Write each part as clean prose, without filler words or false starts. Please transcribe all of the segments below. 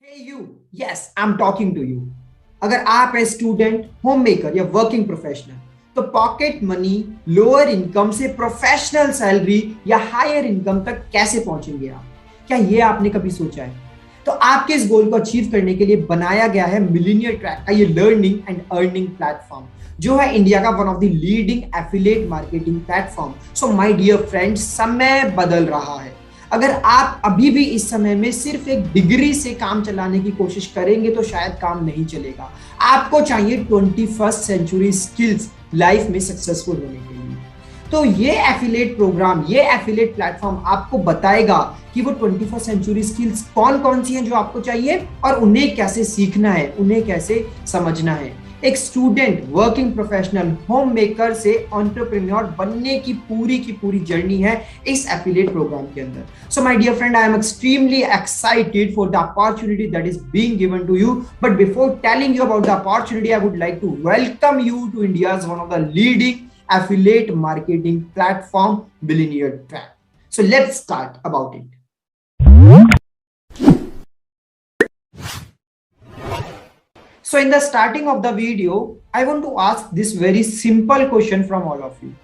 Hey you, yes, I'm talking to you. अगर आप है स्टूडेंट, होम मेकर या वर्किंग प्रोफेशनल, तो पॉकेट मनी, लोअर इनकम से प्रोफेशनल सैलरी या हायर इनकम तक कैसे पहुंचेंगे आप? क्या ये आपने कभी सोचा है? तो आपके इस गोल को अचीव करने के लिए बनाया गया है मिलीनियर ट्रैक का ये लर्निंग एंड अर्निंग प्लेटफॉर्म, जो है इंडिया का one of the leading affiliate marketing platform. So my dear friends, समय बदल रहा है। अगर आप अभी भी इस समय में सिर्फ एक डिग्री से काम चलाने की कोशिश करेंगे तो शायद काम नहीं चलेगा। आपको चाहिए 21st सेंचुरी स्किल्स लाइफ में सक्सेसफुल होने के लिए। तो ये एफिलिएट प्रोग्राम, ये एफिलिएट प्लेटफॉर्म आपको बताएगा कि वो 21st सेंचुरी स्किल्स कौन कौन सी हैं जो आपको चाहिए और उन्हें कैसे सीखना है, उन्हें कैसे समझना है। एक student, working professional, home maker से एंटरप्रेन्योर बनने की पूरी जर्नी है इस एफिलिएट प्रोग्राम के अंदर। So my dear friend, I am extremely excited for the opportunity that is being given to you. But before telling you about the opportunity, I would like to welcome you to India's one of the leading affiliate marketing platform, Billionaire Track. So let's start about it. So in the starting of the video, I want to ask this very simple question from all of you.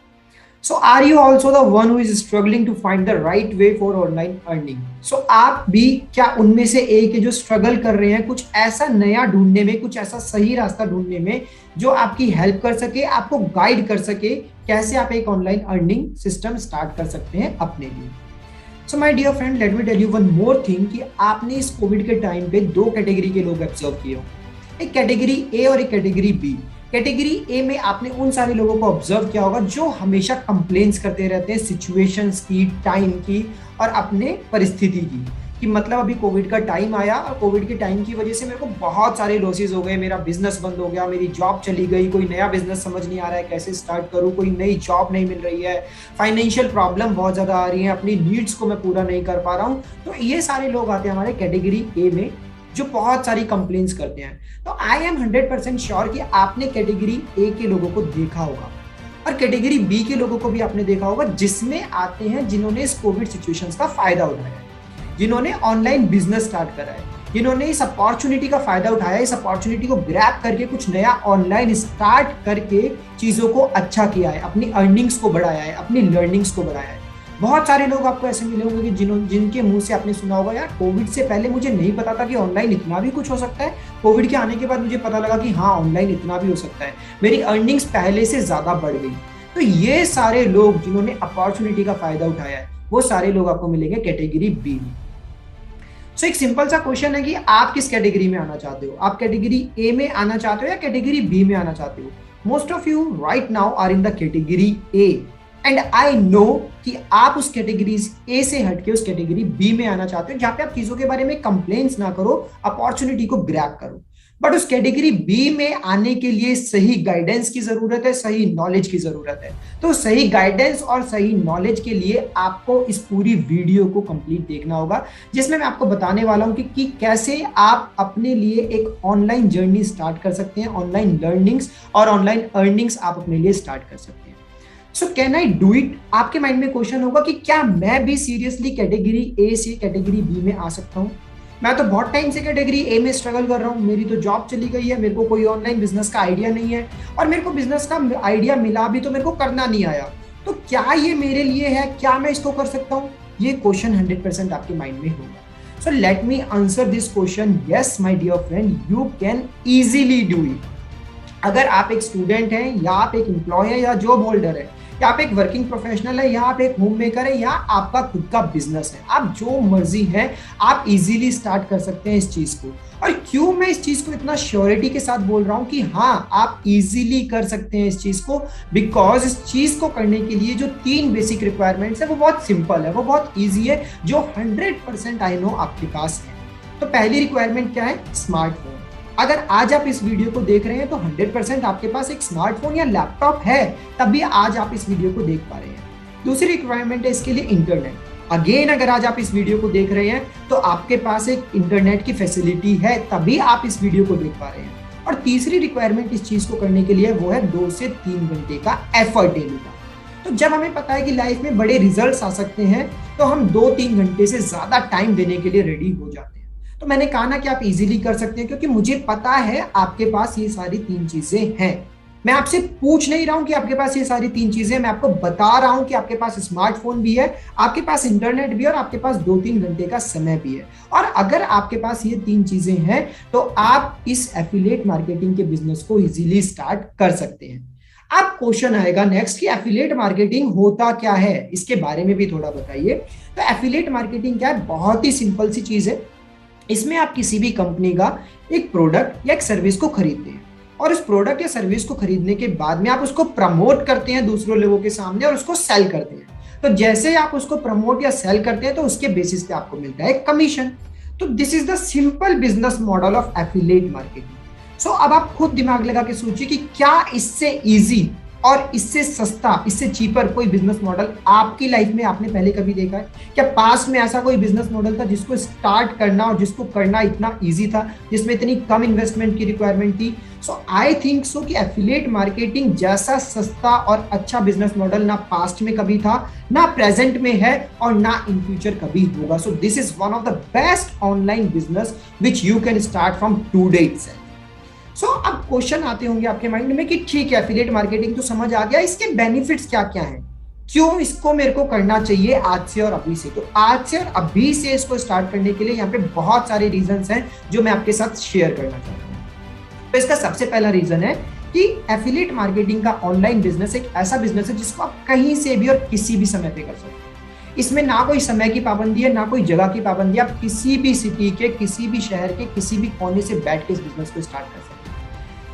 So are you also the one who is struggling to find the right way for online earning? So आप भी क्या उनमें से एक है जो struggle कर रहे हैं कुछ ऐसा नया ढूंढने में, कुछ ऐसा सही रास्ता ढूंढने में जो आपकी हेल्प कर सके, आपको गाइड कर सके कैसे आप एक ऑनलाइन अर्निंग सिस्टम स्टार्ट कर सकते हैं अपने लिए। So my dear friend, let me tell you one more thing कि आपने इस कोविड के टाइम पे दो कैटेगरी के लोग ऑब्जर्व किए हो, एक कैटेगरी ए और एक कैटेगरी बी। कैटेगरी ए में आपने उन सारे लोगों को ऑब्जर्व किया होगा जो हमेशा कंप्लेंट्स करते रहते हैं सिचुएशंस की, टाइम की और अपने परिस्थिति की, कि मतलब अभी कोविड का टाइम आया और कोविड के टाइम की वजह से मेरे को बहुत सारे लॉसेस हो गए, मेरा बिजनेस बंद हो गया, मेरी जॉब चली गई, कोई नया बिजनेस समझ नहीं आ रहा है कैसे स्टार्ट करूं, कोई नई जॉब नहीं मिल रही है, फाइनेंशियल प्रॉब्लम बहुत ज्यादा आ रही है, अपनी नीड्स को मैं पूरा नहीं कर पा रहा हूं। तो ये सारे लोग आते हैं हमारे कैटेगरी ए में जो बहुत सारी कंप्लेंट्स करते हैं। तो आई एम 100% श्योर कि आपने कैटेगरी ए के लोगों को देखा होगा और कैटेगरी बी के लोगों को भी आपने देखा होगा, जिसमें आते हैं जिन्होंने इस कोविड सिचुएशंस का फायदा उठाया है, जिन्होंने ऑनलाइन बिजनेस स्टार्ट करा है, जिन्होंने इस अपॉर्चुनिटी का फायदा उठाया, इस अपॉर्चुनिटी को ग्रैब करके कुछ नया ऑनलाइन स्टार्ट करके चीजों को अच्छा किया है, अपनी अर्निंग्स को बढ़ाया है, अपनी लर्निंग्स को बढ़ाया है। बहुत सारे लोग आपको ऐसे मिले होंगे कि जिनके मुंह से आपने सुना होगा, यार कोविड से पहले मुझे नहीं पता था कि ऑनलाइन इतना भी कुछ हो सकता है, कोविड के आने के बाद मुझे पता लगा कि हाँ ऑनलाइन इतना भी हो सकता है, मेरी अर्निंग्स पहले से ज्यादा बढ़ गई। तो ये सारे लोग जिन्होंने अपॉर्चुनिटी का फायदा उठाया है, वो सारे लोग आपको मिलेंगे कैटेगरी बी में। सो एक सिंपल सा क्वेश्चन है कि आप किस कैटेगरी में आना चाहते हो? आप कैटेगरी ए में आना चाहते हो या कैटेगरी बी में आना चाहते हो? Most of you right now are in the category A and I know कि आप उस कैटेगरी ए से हटके उस कैटेगरी बी में आना चाहते हो, जहां पे आप चीजों के बारे में कंप्लेंट्स ना करो, अपॉर्चुनिटी को ग्रैब करो। बट उस कैटेगरी बी में आने के लिए सही गाइडेंस की जरूरत है, सही नॉलेज की जरूरत है। तो सही गाइडेंस और सही नॉलेज के लिए आपको इस पूरी वीडियो को कंप्लीट देखना होगा, जिसमें मैं आपको बताने वाला हूं कि कैसे आप अपने लिए एक ऑनलाइन जर्नी स्टार्ट कर सकते हैं, ऑनलाइन लर्निंग्स और ऑनलाइन अर्निंग्स आप अपने लिए स्टार्ट कर सकते हैं। So can I do it? आपके माइंड में क्वेश्चन होगा कि क्या मैं भी सीरियसली कैटेगरी ए से कैटेगरी बी में आ सकता हूं? मैं तो बहुत टाइम से कैटेगरी ए में स्ट्रगल कर रहा हूं, मेरी तो जॉब चली गई है, मेरे को कोई ऑनलाइन बिजनेस का आइडिया नहीं है, और मेरे को बिजनेस का आइडिया मिला भी तो मेरे को करना नहीं आया। तो क्या ये मेरे लिए है? क्या मैं इसको कर सकता हूँ? ये क्वेश्चन 100% आपके माइंड में होगा। So let me answer this question. Yes my dear friend, you can easily do it. अगर आप एक स्टूडेंट हैं या आप एक एम्प्लॉय है या जॉब होल्डर है, या आप एक वर्किंग प्रोफेशनल है, या आप एक होम मेकर है, या आपका खुद का बिजनेस है, आप जो मर्जी है आप इजीली स्टार्ट कर सकते हैं इस चीज को। और क्यों मैं इस चीज को इतना श्योरिटी के साथ बोल रहा हूं कि हाँ आप इजीली कर सकते हैं इस चीज को? बिकॉज इस चीज को करने के लिए जो 3 बेसिक रिक्वायरमेंट्स है वो बहुत सिंपल है, वो बहुत ईजी है, जो 100% आई नो आपके पास है। तो पहली रिक्वायरमेंट क्या है? स्मार्टफोन। अगर आज आप इस वीडियो को देख रहे हैं तो 100% आपके पास एक स्मार्टफोन या लैपटॉप है, तभी आज आप इस वीडियो को देख पा रहे हैं। दूसरी रिक्वायरमेंट है इसके लिए इंटरनेट। अगेन अगर आज आप इस वीडियो को देख रहे हैं तो आपके पास एक इंटरनेट की फैसिलिटी है, तभी आप इस वीडियो को देख पा रहे हैं। और तीसरी रिक्वायरमेंट इस चीज को करने के लिए वो है 2 से 3 घंटे का एफर्ट डेली का। तो जब हमें पता है कि लाइफ में बड़े रिजल्ट्स आ सकते हैं तो हम 2-3 घंटे से ज्यादा टाइम देने के लिए रेडी हो जाते हैं। तो मैंने कहा ना कि आप इजीली कर सकते हैं, क्योंकि मुझे पता है आपके पास ये सारी 3 चीजें हैं। मैं आपसे पूछ नहीं रहा हूं कि आपके पास ये सारी 3 चीजें, मैं आपको बता रहा हूं कि आपके पास स्मार्टफोन भी है, आपके पास इंटरनेट भी है और आपके पास 2-3 घंटे का समय भी है। और अगर आपके पास ये 3 चीजें हैं तो आप इस एफिलिएट मार्केटिंग के बिजनेस को इजीली स्टार्ट कर सकते हैं। अब क्वेश्चन आएगा नेक्स्ट कि एफिलिएट मार्केटिंग होता क्या है, इसके बारे में भी थोड़ा बताइए। तो एफिलिएट मार्केटिंग क्या है? बहुत ही सिंपल सी चीज है। इसमें आप किसी भी कंपनी का एक प्रोडक्ट या एक सर्विस को खरीदते हैं और उस प्रोडक्ट या सर्विस को खरीदने के बाद में आप उसको प्रमोट करते हैं दूसरों लोगों के सामने और उसको सेल करते हैं। तो जैसे आप उसको प्रमोट या सेल करते हैं तो उसके बेसिस पे आपको मिलता है कमीशन। तो this is the simple business model of affiliate marketing. So अब आप खुद दिमाग लगा के सोचिए कि क्या इससे इजी और इससे सस्ता, इससे चीपर कोई बिजनेस मॉडल आपकी लाइफ में आपने पहले कभी देखा है? क्या पास्ट में ऐसा कोई बिजनेस मॉडल था जिसको स्टार्ट करना और जिसको करना इतना इजी था, जिसमें इतनी कम इन्वेस्टमेंट की रिक्वायरमेंट थी? सो आई थिंक सो कि एफिलिएट मार्केटिंग जैसा सस्ता और अच्छा बिजनेस मॉडल ना पास्ट में कभी था, ना प्रेजेंट में है और ना इन फ्यूचर कभी होगा। So this is one of the best online business which you can start from today itself. So अब क्वेश्चन आते होंगे आपके माइंड में कि ठीक है, एफिलिएट मार्केटिंग तो समझ आ गया, इसके बेनिफिट्स क्या क्या हैं, क्यों इसको मेरे को करना चाहिए आज से और अभी से? तो आज से और अभी से इसको स्टार्ट करने के लिए यहाँ पे बहुत सारे रीजंस हैं जो मैं आपके साथ शेयर करना चाहता हूँ। तो इसका सबसे पहला रीजन है कि एफिलिएट मार्केटिंग का ऑनलाइन बिजनेस एक ऐसा बिजनेस है जिसको आप कहीं से भी और किसी भी समय पे कर सकते हैं। इसमें ना कोई समय की पाबंदी है, ना कोई जगह की पाबंदी है। आप किसी भी सिटी के, किसी भी शहर के, किसी भी कोने से बैठ के इस बिजनेस को स्टार्ट कर सकते हैं।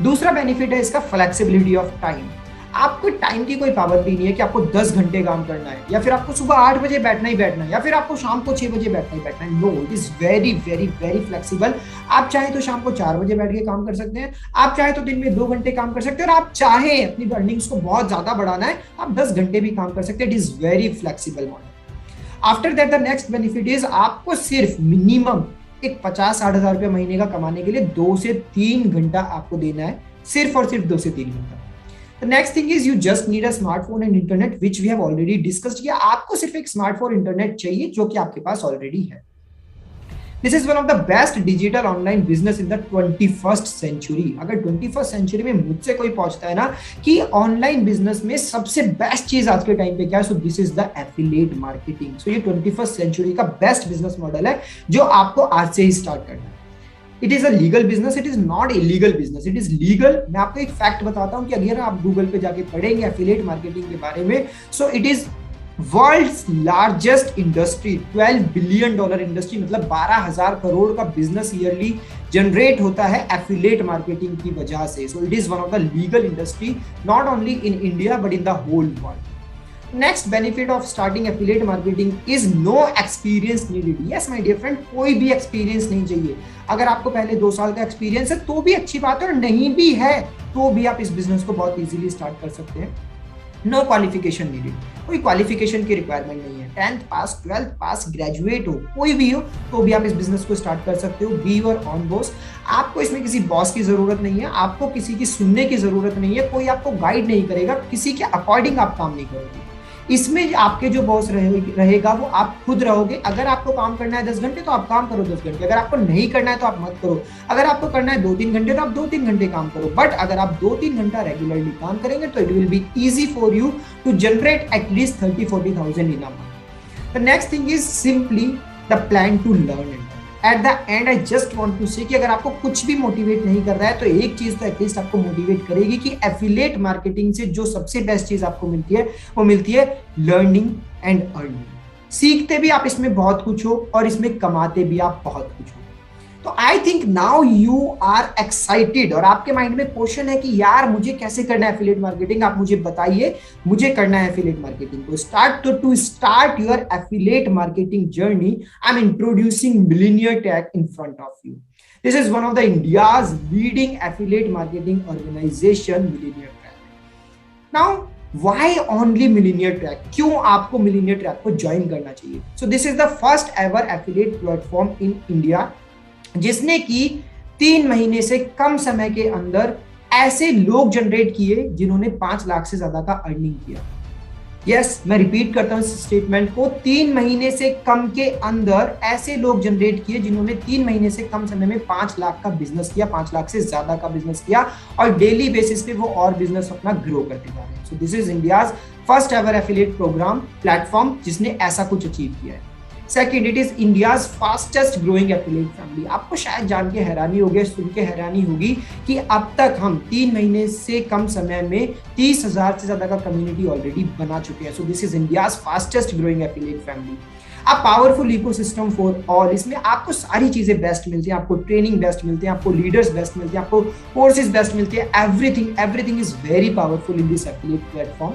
दूसरा बेनिफिट है इसका फ्लेक्सिबिलिटी ऑफ टाइम। आपको टाइम की कोई पाबंदी नहीं है कि आपको 10 घंटे काम करना है, या फिर आपको सुबह 8 बजे बैठना ही बैठना है, या फिर आपको शाम को 6 बजे बैठना ही बैठना है। No, it is very very very flexible. आप चाहे तो शाम को 4 बजे बैठ के काम कर सकते हैं, आप चाहे तो दिन में 2 घंटे काम कर सकते हैं, और आप चाहे अपनी अर्निंग्स को बहुत ज्यादा बढ़ाना है, आप 10 घंटे भी काम कर सकते हैं। It is very flexible model. After that the next benefit is आपको सिर्फ मिनिमम एक 50-60 हजार रुपये महीने का कमाने के लिए 2 से 3 घंटा आपको देना है, सिर्फ और सिर्फ 2 से 3 घंटा। The next thing is you just need a smartphone and internet, which we have already discussed किया। आपको सिर्फ एक स्मार्टफोन इंटरनेट चाहिए जो कि आपके पास ऑलरेडी है। This is one of the best digital online business in the 21st century। अगर 21st century में मुझसे कोई पूछता है ना कि ऑनलाइन बिजनेस में सबसे बेस्ट चीज आज के टाइम पे क्या है, so this is the affiliate marketing. So ये 21st सेंचुरी का बेस्ट बिजनेस मॉडल है जो आपको आज से ही स्टार्ट करना है। It is a legal business, it is not illegal business, it is legal. मैं आपको एक फैक्ट बताता हूं कि अगर आप गूगल पे जाके पढ़ेंगे एफिलिएट मार्केटिंग के बारे में, so it is world's largest industry, $12 billion industry, मतलब 12,000 करोड़ का बिजनेस ईयरली जनरेट होता है एफिलिएट मार्केटिंग की वजह से। So it is one of the legal industry, not only in India but in the whole world. Next benefit of starting affiliate marketing is no experience needed. Yes my dear friend, कोई भी experience नहीं चाहिए। अगर आपको पहले 2 साल का experience है तो भी अच्छी बात है, और नहीं भी है तो भी आप इस बिजनेस को बहुत इजीली स्टार्ट कर सकते हैं। नो क्वालिफिकेशन नीडेड, कोई क्वालिफिकेशन की रिक्वायरमेंट नहीं है। 10th पास, 12th पास, ग्रेजुएट हो, कोई भी हो तो भी आप इस बिजनेस को स्टार्ट कर सकते हो। Be your on boss. आपको इसमें किसी बॉस की जरूरत नहीं है, आपको किसी की सुनने की जरूरत नहीं है, कोई आपको गाइड नहीं करेगा, किसी के अकॉर्डिंग आप काम नहीं करोगे। इसमें आपके जो बॉस रहेगा वो आप खुद रहोगे। अगर आपको काम करना है 10 घंटे तो आप काम करो 10 घंटे, अगर आपको नहीं करना है तो आप मत करो। अगर आपको करना है 2-3 घंटे तो आप 2-3 घंटे काम करो, बट अगर आप 2-3 घंटा रेगुलरली काम करेंगे तो it will be easy for you to generate at least 30-40,000 in a month. The next thing is simply the plan to learn it. At the end I just want to say कि अगर आपको कुछ भी motivate नहीं कर रहा है तो एक चीज तो एटलीस्ट आपको मोटिवेट करेगी कि एफिलिएट मार्केटिंग से जो सबसे बेस्ट चीज आपको मिलती है वो मिलती है लर्निंग एंड अर्निंग। सीखते भी आप इसमें बहुत कुछ हो और इसमें कमाते भी आप बहुत कुछ हो। तो I think now you are excited, और आपके माइंड में क्वेश्चन है कि यार मुझे कैसे करना है एफिलिएट मार्केटिंग, आप मुझे बताइए मुझे करना है एफिलिएट मार्केटिंग को स्टार्ट। तो to start your affiliate marketing journey, I am introducing millionaire tag in front of you. This is one of the India's leading affiliate marketing organisation, millionaire tag. Now Why only Millionaire Track? क्यों आपको Millionaire Track को join करना चाहिए? So this is the first ever affiliate platform in India जिसने की 3 महीने से कम समय के अंदर ऐसे लोग जनरेट किए जिन्होंने 5 लाख से ज्यादा का अर्निंग किया। यस, मैं रिपीट करता हूँ इस स्टेटमेंट को, 3 महीने से कम के अंदर ऐसे लोग जनरेट किए जिन्होंने 3 महीने से कम समय में 5 लाख का बिजनेस किया, 5 लाख से ज्यादा का बिजनेस किया, और डेली बेसिस पे वो और बिजनेस अपना ग्रो करते जा रहे हैं। So this is India's first ever affiliate programme platform जिसने ऐसा कुछ अचीव किया है। Second, it is India's fastest growing affiliate family. आपको शायद जान के हैरानी होगी, सुन के हैरानी होगी कि अब तक हम 3 महीने से कम समय में 30,000 से ज्यादा का कम्युनिटी ऑलरेडी बना चुके हैं। So this is India's fastest growing affiliate family. A powerful ecosystem for all, इसमें आपको सारी चीजें बेस्ट मिलती हैं, आपको ट्रेनिंग बेस्ट मिलती है, आपको लीडर्स बेस्ट मिलते हैं, आपको कोर्सेज बेस्ट मिलते हैं, everything is very powerful in this affiliate platform.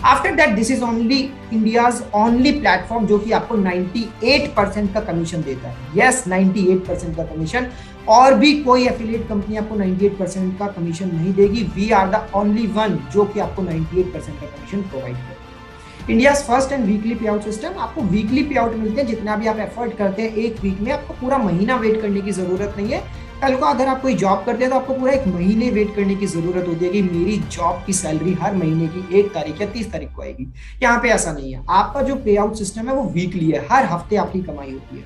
After that this is only India's only platform जो कि आपको 98% का कमीशन देता है। यस, 98% का कमीशन, और भी कोई एफिलिएट कंपनी आपको 98% का कमीशन नहीं देगी। We are the only one जो कि आपको 98% का कमीशन प्रोवाइड करता है। India first and weekly pay out system, आपको वीकली पे आउट मिलते हैं, जितना भी आप एफर्ट करते हैं एक वीक में, आपको पूरा महीना वेट करने की जरूरत नहीं है। कल को अगर आप कोई जॉब करते हैं तो आपको पूरा 1 महीने वेट करने की जरूरत होती है कि मेरी जॉब की सैलरी हर महीने की 1 तारीख या 30 तारीख को आएगी। यहाँ पे ऐसा नहीं है, आपका जो पे आउट सिस्टम है वो वीकली है, हर हफ्ते आपकी कमाई होती है।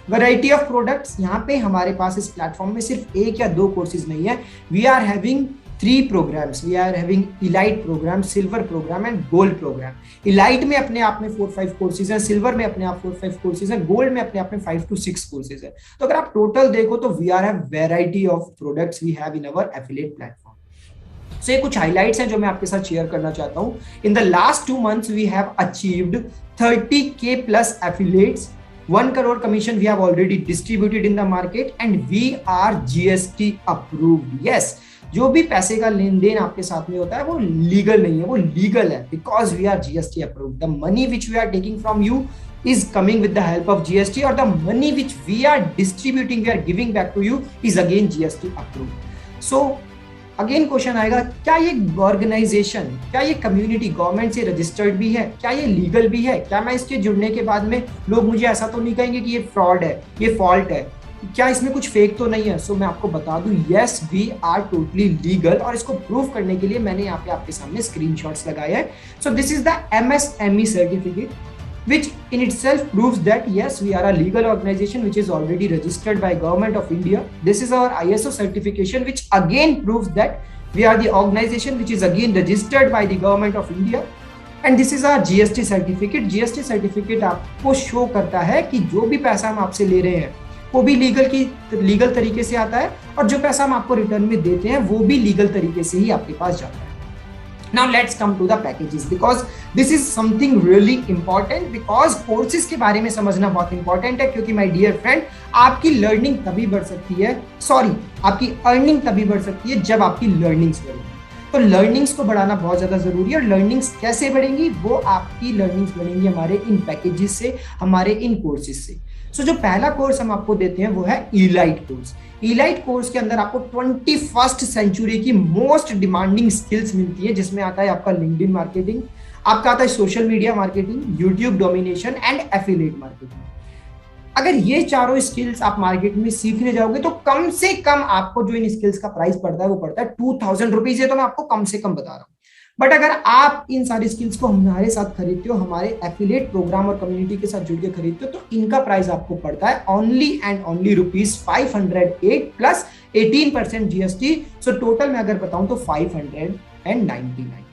वैरायटी ऑफ प्रोडक्ट्स, यहाँ पे हमारे पास इस प्लेटफॉर्म में सिर्फ 1 या 2 कोर्सेज नहीं है, we are having 3 programs. We are having elite program, silver program and gold program. elite में अपने आप में 4-5 कोर्सेज हैं, सिल्वर में अपने आप 4-5 कोर्सेज हैं, गोल्ड में अपने आप में 5 to 6 कोर्सेज हैं। तो अगर आप टोटल देखो तो we are have variety of products we have in our affiliate platform. So ये कुछ हाइलाइट्स हैं जो मैं आपके साथ शेयर करना चाहता हूँ। In the last 2 months we have achieved 30K plus affiliates, 1 crore commission we have already distributed in the market and we are GST approved. Yes, जो भी पैसे का लेन देन आपके साथ में होता है वो लीगल नहीं है, वो लीगल है because we are GST approved. The money which we are taking from you is coming with the help of GST, or the money which we are distributing, we are giving back to you is again GST approved. So again question आएगा, क्या ये organisation, क्या ये community government से registered भी है, क्या ये लीगल भी है, क्या मैं इसके जुड़ने के बाद में लोग मुझे ऐसा तो नहीं कहेंगे कि ये फ्रॉड है, ये फॉल्ट है, क्या इसमें कुछ फेक तो नहीं है? सो मैं आपको बता दूं, yes we are totally legal, और इसको प्रूव करने के लिए मैंने यहाँ पे आपके सामने स्क्रीनशॉट्स लगाए हैं। So this is the MSME certificate which in itself proves that yes, we are a legal organization which is already registered by Government of India. This is our ISO certification which again proves that we are the organization which is again registered by the Government of India. And this is our GST certificate. GST certificate आपको show करता है कि जो भी पैसा हम आपसे ले रहे हैं वो भी लीगल तरीके से आता है, और जो पैसा हम आपको रिटर्न में देते हैं वो भी लीगल तरीके से ही आपके पास जाता है। Now let's come to the packages because this is something really important, because courses के बारे में समझना बहुत important है, क्योंकि my dear friend, आपकी लर्निंग तभी बढ़ सकती है, आपकी अर्निंग तभी बढ़ सकती है जब आपकी लर्निंग्स बढ़ेंगी। तो लर्निंग्स को बढ़ाना बहुत ज्यादा जरूरी है, और लर्निंग्स कैसे बढ़ेंगी? वो आपकी लर्निंग्स बढ़ेंगी हमारे इन पैकेजेस से, हमारे इन कोर्सेज से। सो जो पहला कोर्स हम आपको देते हैं वो है इलाइट कोर्स। इलाइट कोर्स के अंदर आपको 21st सेंचुरी की मोस्ट डिमांडिंग स्किल्स मिलती है, जिसमें आता है आपका लिंक्डइन मार्केटिंग, आपका आता है social media marketing, YouTube domination and affiliate marketing. अगर ये चारों स्किल्स आप मार्केट में सीखने जाओगे तो कम से कम आपको जो इन स्किल्स का प्राइस पड़ता है वो पड़ता है 2000 रुपीज। ये तो मैं आपको कम से कम बता रहा हूँ। बट अगर आप इन सारी स्किल्स को हमारे साथ खरीदते हो, हमारे एफिलिएट प्रोग्राम और कम्युनिटी के साथ जुड़ के खरीदते हो, तो इनका प्राइस आपको पड़ता है only and only ₹508 plus 18% GST। So total मैं अगर बताऊं तो 599।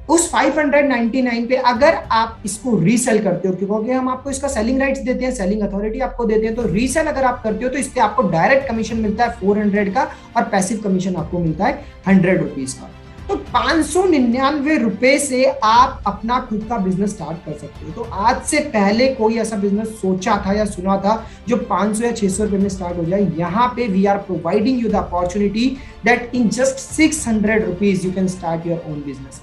उस 599 पे अगर आप इसको रीसेल करते हो, क्योंकि हम आपको इसका सेलिंग राइट्स देते हैं, सेलिंग अथॉरिटी आपको देते हैं, तो रीसेल अगर आप करते हो तो इस पे आपको डायरेक्ट कमीशन मिलता है 400 का, और पैसिव कमीशन आपको मिलता है 100 रुपीज का। तो 599 रुपए से आप अपना खुद का बिजनेस स्टार्ट कर सकते हो। तो आज से पहले कोई ऐसा बिजनेस सोचा था या सुना था जो 500 या 600 रुपए में स्टार्ट हो जाए? यहाँ पे we are providing you the opportunity that in just 600 rupees you can start your own business.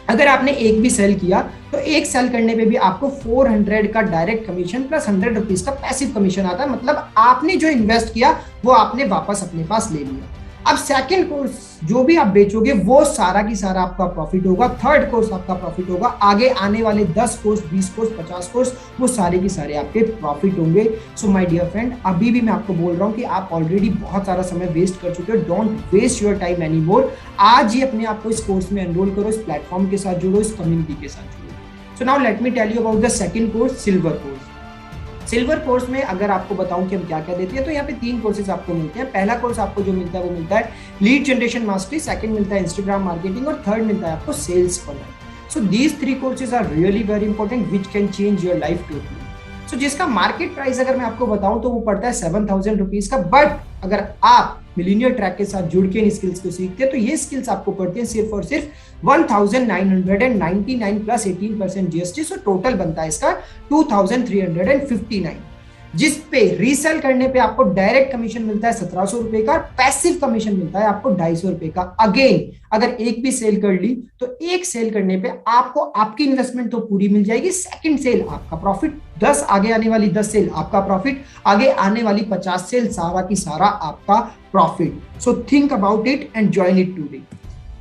अगर आपने एक भी सेल किया तो एक सेल करने पे भी आपको 400 का डायरेक्ट कमीशन प्लस 100 रुपीज का पैसिव कमीशन आता है। मतलब आपने जो इन्वेस्ट किया वो आपने वापस अपने पास ले लिया। अब सेकंड कोर्स जो भी आप बेचोगे वो सारा की सारा आपका प्रॉफिट होगा, थर्ड कोर्स आपका प्रॉफिट होगा, आगे आने वाले 10 कोर्स, 20 कोर्स, 50 कोर्स वो सारे की सारे आपके प्रॉफिट होंगे। सो माय डियर फ्रेंड, अभी भी मैं आपको बोल रहा हूँ कि आप ऑलरेडी बहुत सारा समय वेस्ट कर चुके हो। Don't waste your time any more. आज ही अपने आप को इस कोर्स में एनरोल करो, इस प्लेटफॉर्म के साथ जुड़ो, इस कम्युनिटी के साथ जुड़ो। So now let me tell you about the second course, silver course. Silver course में अगर आपको बताऊं कि हम क्या क्या देते हैं, तो यहाँ पे 3 कोर्सेज आपको मिलते हैं। पहला कोर्स आपको जो मिलता है वो मिलता है लीड जनरेशन मास्टरी, सेकंड मिलता है इंस्टाग्राम मार्केटिंग और थर्ड मिलता है आपको sales online. So these 3 courses are really very important which can change your life totally. So जिसका मार्केट प्राइस अगर मैं आपको बताऊं तो वो पड़ता है 7,000 रुपीज का, बट अगर आप मिलीनियर ट्रैक के साथ जुड़ के इन स्किल्स को सीखते हैं तो ये स्किल्स आपको पड़ते हैं सिर्फ और सिर्फ 1999 प्लस 18% जीएसटी। सो टोटल बनता है इसका 2359, जिस पे रीसेल करने पे आपको डायरेक्ट कमीशन मिलता है 1700 रुपए का, पैसिव कमीशन मिलता है आपको 250 रुपए का। अगेन अगर एक भी सेल कर ली तो एक सेल करने पे आपको आपकी इन्वेस्टमेंट तो पूरी मिल जाएगी, सेकंड सेल आपका प्रॉफिट, 10 आगे आने वाली 10 सेल आपका प्रॉफिट, आगे आने वाली 50 सेल सारा की सारा आपका profit. So think about it and join it today.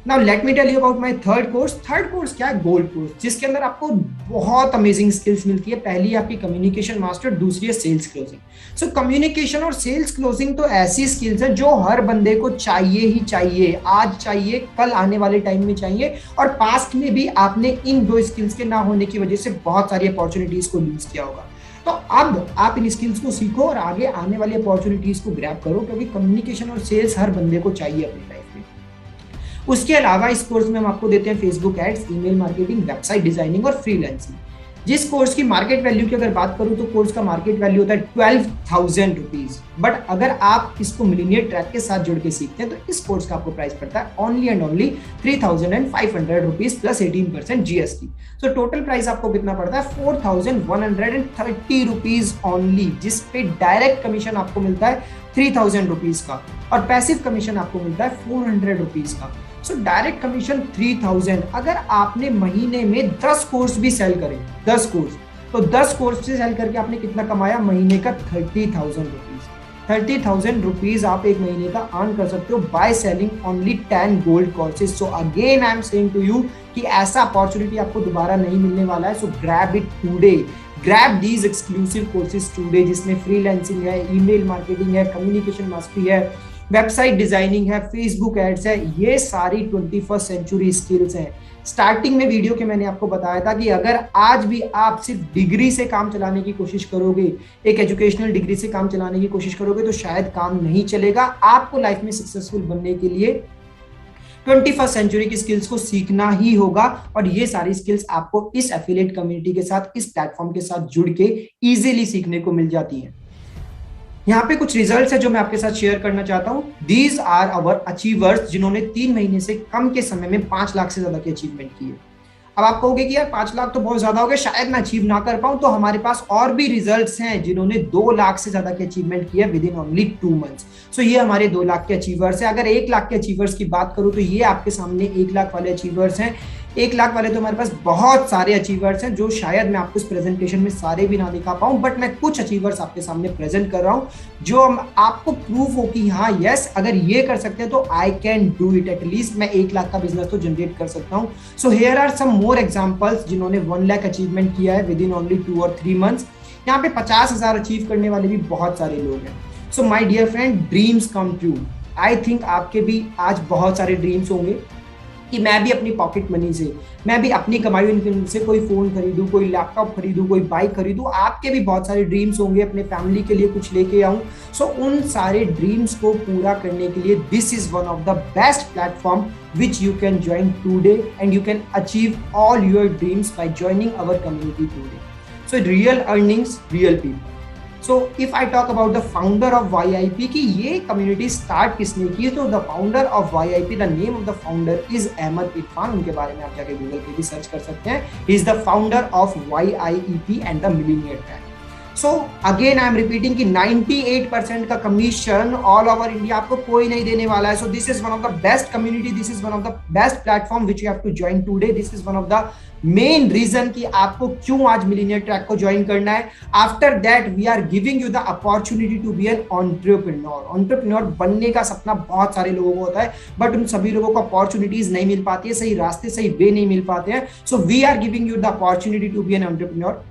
Now let me tell you about my third course. Third course क्या है? गोल्ड कोर्स, जिसके अंदर आपको बहुत अमेजिंग स्किल्स मिलती है। पहली आपकी कम्युनिकेशन मास्टर, दूसरी है सेल्स क्लोजिंग। सो कम्युनिकेशन और सेल्स क्लोजिंग तो ऐसी स्किल्स है जो हर बंदे को चाहिए ही चाहिए, आज चाहिए, कल आने वाले टाइम में चाहिए, और पास्ट में भी आपने इन 2 स्किल्स के ना होने की वजह से बहुत सारी अपॉर्चुनिटीज को लूज किया होगा। तो अब आप इन स्किल्स को सीखो और आगे आने वाली अपॉर्चुनिटीज को ग्रैब करो, क्योंकि कम्युनिकेशन और सेल्स हर बंदे को चाहिए अपनी लाइफ में। उसके अलावा इस कोर्स में हम आपको देते हैं Facebook ads, email marketing, website designing और फ्रीलांसिंग। जिस कोर्स की मार्केट वैल्यू की अगर बात करूं तो कोर्स का मार्केट वैल्यू होता है 12,000 रुपीज, बट अगर आप इसको मिलीनियर ट्रैक के साथ जुड़ के सीखते हैं तो इस कोर्स का आपको प्राइस पड़ता है only and only 3,500 rupees plus 18% GST. So total price आपको कितना पड़ता है? 4,130 रुपीज ओनली, जिस पे डायरेक्ट कमीशन आपको मिलता है 3,000 रुपीज का और पैसिव कमीशन आपको मिलता है 400 रुपीज का। So direct commission 3,000। अगर आपने महीने में 10 कोर्स भी सेल करें, 10 कोर्स, तो 10 कोर्स से सेल करके आपने कितना कमाया? महीने का 30,000 रुपीज। 30,000 रुपीज आप एक महीने का अर्न कर सकते हो by selling only 10 gold courses. So again I am saying to you कि ऐसा अपॉर्चुनिटी आपको दोबारा नहीं मिलने वाला है। So grab it today, grab these exclusive courses today, जिसमें फ्रीलांसिंग है, ईमेल मार्केटिंग है, कम्युनिकेशन मास्टरी है, वेबसाइट डिजाइनिंग है, फेसबुक एड्स है। ये सारी 21st सेंचुरी स्किल्स हैं। स्टार्टिंग में वीडियो के मैंने आपको बताया था कि अगर आज भी आप सिर्फ डिग्री से काम चलाने की कोशिश करोगे, एक एजुकेशनल डिग्री से काम चलाने की कोशिश करोगे, तो शायद काम नहीं चलेगा। आपको लाइफ में सक्सेसफुल बनने के लिए 21st सेंचुरी की स्किल्स को सीखना ही होगा, और ये सारी स्किल्स आपको इस एफिलिएट कम्युनिटी के साथ, इस प्लेटफॉर्म के साथ जुड़ के इजीली सीखने को मिल जाती हैं। यहाँ पे कुछ रिजल्ट्स है जो मैं आपके साथ शेयर करना चाहता हूँ। दीज आर अवर अचीवर्स, जिन्होंने 3 महीने से कम के समय में 5 लाख से ज्यादा की अचीवमेंट की है। अब आप कहोगे कि यार 5 लाख तो बहुत ज्यादा हो गया, शायद मैं अचीव ना कर पाऊं, तो हमारे पास और भी रिजल्ट्स हैं जिन्होंने 2 लाख से ज्यादा की अचीवमेंट की है विद इन ओनली 2 मंथ्स। सो ये हमारे 2 लाख के अचीवर्स है। अगर 1 लाख के अचीवर्स की बात करूं तो ये आपके सामने 1 लाख वाले अचीवर्स हैं। 1 लाख वाले तो हमारे पास बहुत सारे अचीवर्स हैं, जो शायद मैं आपको इस प्रेजेंटेशन में सारे भी ना दिखा पाऊं, बट मैं कुछ अचीवर्स आपके सामने प्रेजेंट कर रहा हूं जो आपको प्रूफ हो कि हाँ यस, अगर ये कर सकते हैं तो I can do it. At least मैं 1 लाख का बिजनेस तो जनरेट कर सकता हूं। So here are some more examples जिन्होंने 1 लाख अचीवमेंट किया है विद इन ओनली 2 और 3 मंथ्स। यहाँ पे 50,000 अचीव करने वाले भी बहुत सारे लोग हैं। So my dear friend, dreams come true. I think आपके भी आज बहुत सारे ड्रीम्स होंगे कि मैं भी अपनी पॉकेट मनी से, मैं भी अपनी कमाई हुई इनकम से कोई फोन खरीदूं, कोई लैपटॉप खरीदूं, कोई बाइक खरीदूं। आपके भी बहुत सारे ड्रीम्स होंगे, अपने फैमिली के लिए कुछ लेके आऊं। सो उन सारे ड्रीम्स को पूरा करने के लिए this is one of the best platform which you can join today, and you can achieve all your dreams by joining our community today. So real earnings, real people. So if I talk about the founder of YIP कि ये community start किसने की, तो the founder of YIP, the name of the founder is Ahmad Irfan. उनके बारे में आप जाके गूगल पे भी सर्च कर सकते हैं। He is the founder of YIEP and the Millionaire Track. So again I am repeating कि 98% का कमीशन ऑल ओवर इंडिया आपको कोई नहीं देने वाला है. So this is one of the best community, this is one of the best platform which you have to join today. This is one of the main reason कि आपको क्यों आज मिलीनियर ट्रैक को ज्वाइन करना है. After that we are giving you the opportunity to be an entrepreneur. Entrepreneur बनने का सपना बहुत सारे लोगों को होता है, बट उन सभी लोगों को अपॉर्चुनिटीज नहीं मिल पाती है, सही रास्ते सही वे नहीं मिल पाते हैं. So we are giving you the opportunity to be an entrepreneur.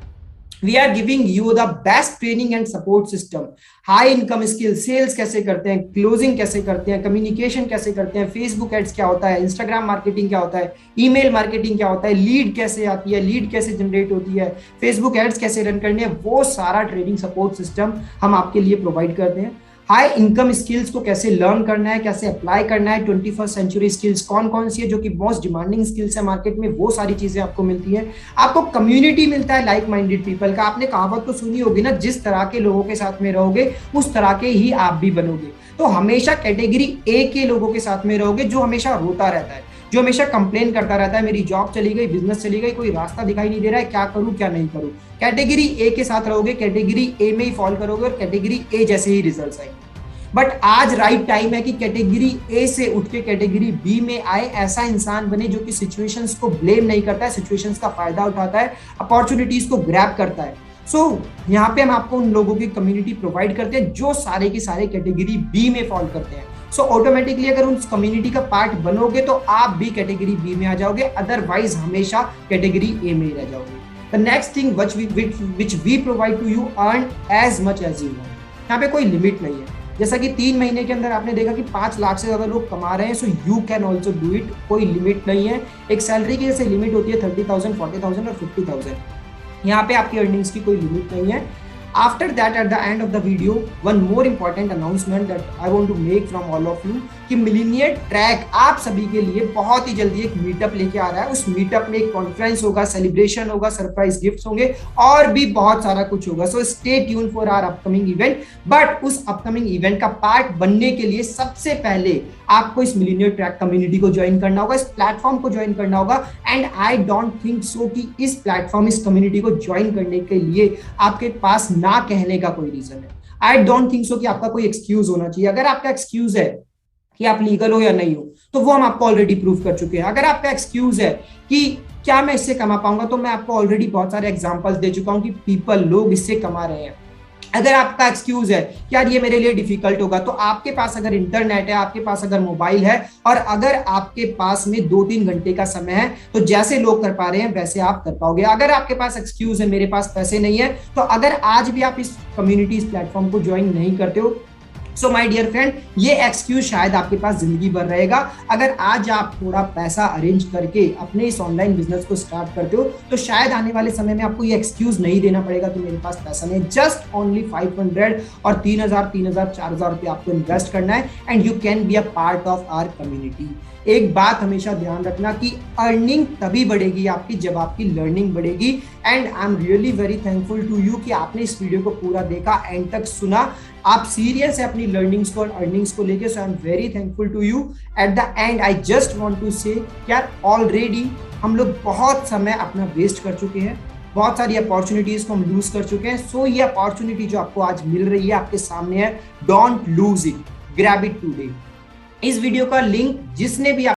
We are giving you the best training and support system. High income skill, sales कैसे करते हैं, क्लोजिंग कैसे करते हैं, कम्युनिकेशन कैसे करते हैं, फेसबुक एड्स क्या होता है, इंस्टाग्राम मार्केटिंग क्या होता है, ईमेल मार्केटिंग क्या होता है, लीड कैसे आती है, लीड कैसे जनरेट होती है, फेसबुक एड्स कैसे रन करने हैं, वो सारा ट्रेनिंग सपोर्ट सिस्टम हम आपके लिए प्रोवाइड करते हैं. हाई इनकम स्किल्स को कैसे लर्न करना है, कैसे अप्लाई करना है, 21st सेंचुरी स्किल्स कौन कौन सी है जो कि मोस्ट डिमांडिंग स्किल्स है मार्केट में, वो सारी चीजें आपको मिलती है. आपको कम्युनिटी मिलता है लाइक माइंडेड पीपल का. आपने कहावत तो सुनी होगी ना, जिस तरह के लोगों के साथ में रहोगे उस तरह के ही आप भी बनोगे. तो हमेशा कैटेगरी ए के लोगों के साथ में रहोगे, जो हमेशा रोता रहता है, जो हमेशा कंप्लेन करता रहता है, मेरी जॉब चली गई, बिजनेस चली गई, कोई रास्ता दिखाई नहीं दे रहा है, क्या करूं क्या नहीं करूं. कैटेगरी ए के साथ रहोगे, कैटेगरी ए में ही फॉल करोगे और कैटेगरी ए जैसे ही रिजल्ट आएंगे. बट आज राइट टाइम है कि कैटेगरी ए से उठ के कैटेगरी बी में आए, ऐसा इंसान बने जो कि सिचुएशंस को ब्लेम नहीं करता है, सिचुएशंस का फायदा उठाता है, अपॉर्चुनिटीज को ग्रैब करता है. सो यहाँ पे हम आपको उन लोगों की कम्युनिटी प्रोवाइड करते हैं जो सारे के सारे कैटेगरी बी में फॉल करते हैं. सो ऑटोमेटिकली अगर उस कम्युनिटी का पार्ट बनोगे तो आप भी कैटेगरी बी में आ जाओगे, अदरवाइज हमेशा कैटेगरी ए में ही रह जाओगे. The next thing which we provide to you, earn as much as you want. यहाँ पे कोई लिमिट नहीं है. जैसा कि 3 महीने के अंदर आपने देखा कि 5 लाख से ज्यादा लोग कमा रहे हैं. So you can also do it. कोई लिमिट नहीं है. एक सैलरी की जैसे लिमिट होती है 30,000, 40,000 और 50,000. यहाँ पे आपकी अर्निंग्स की कोई लिमिट नहीं है. After that, at the end of the video, one more important announcement that I want to make from all of you कि मिलीनियर ट्रैक आप सभी के लिए बहुत ही जल्दी एक मीटअप लेके आ रहा है. उस मीटअप में एक कॉन्फ्रेंस होगा, सेलिब्रेशन होगा, सरप्राइज गिफ्ट्स होंगे और भी बहुत सारा कुछ होगा. So stay tune for our upcoming event. But उस अपकमिंग इवेंट का पार्ट बनने के लिए सबसे पहले आपको इस मिलीनियर ट्रैक कम्युनिटी को ज्वाइन करना होगा, इस प्लेटफॉर्म को ज्वाइन करना होगा. And I don't think so कि इस प्लेटफॉर्म, इस कम्युनिटी को ज्वाइन करने के लिए आपके पास ना कहने का कोई रीजन है. आई डोंट थिंक सो कि आपका कोई एक्सक्यूज होना चाहिए. अगर आपका एक्सक्यूज है कि आप लीगल हो या नहीं हो, तो वो हम आपको ऑलरेडी प्रूव कर चुके हैं. अगर आपका एक्सक्यूज है कि क्या मैं इससे कमा पाऊंगा, तो मैं आपको ऑलरेडी बहुत सारे एग्जांपल्स दे चुका हूं कि लोग इससे कमा रहे हैं. अगर आपका एक्सक्यूज है कि यार ये मेरे लिए डिफिकल्ट होगा, तो आपके पास अगर इंटरनेट है, आपके पास अगर मोबाइल है और अगर आपके पास में 2-3 घंटे का समय है, तो जैसे लोग कर पा रहे हैं वैसे आप कर पाओगे. अगर आपके पास एक्सक्यूज है मेरे पास पैसे नहीं है, तो अगर आज भी आप इस कम्युनिटी, इस प्लेटफॉर्म को ज्वाइन नहीं करते हो, सो माय डियर फ्रेंड, ये एक्सक्यूज शायद आपके पास जिंदगी भर रहेगा. अगर आज आप थोड़ा पैसा अरेंज करके अपने इस ऑनलाइन बिजनेस को स्टार्ट करते हो, तो शायद आने वाले समय में आपको ये एक्सक्यूज नहीं देना पड़ेगा कि मेरे पास पैसा नहीं. जस्ट ओनली 500 और 3,000, 4,000 रुपये आपको इन्वेस्ट करना है and you can be a part of our community. एक बात हमेशा ध्यान रखना कि अर्निंग तभी बढ़ेगी आपकी जब आपकी लर्निंग बढ़ेगी. And I am really very thankful to you कि आपने इस वीडियो को पूरा देखा, एंड तक सुना. आप सीरियस है अपनी लर्निंग्स को और अर्निंग्स को लेके. So I am very thankful to you. At the end I just want to say यार, ऑलरेडी हम लोग बहुत समय अपना वेस्ट कर चुके हैं, बहुत सारी अपॉर्चुनिटीज को हम लूज कर चुके हैं. सो ये अपॉर्चुनिटी जो आपको आज मिल रही है, आपके सामने है, don't lose it, grab it today. इस वीडियो का लिंक जिसने भी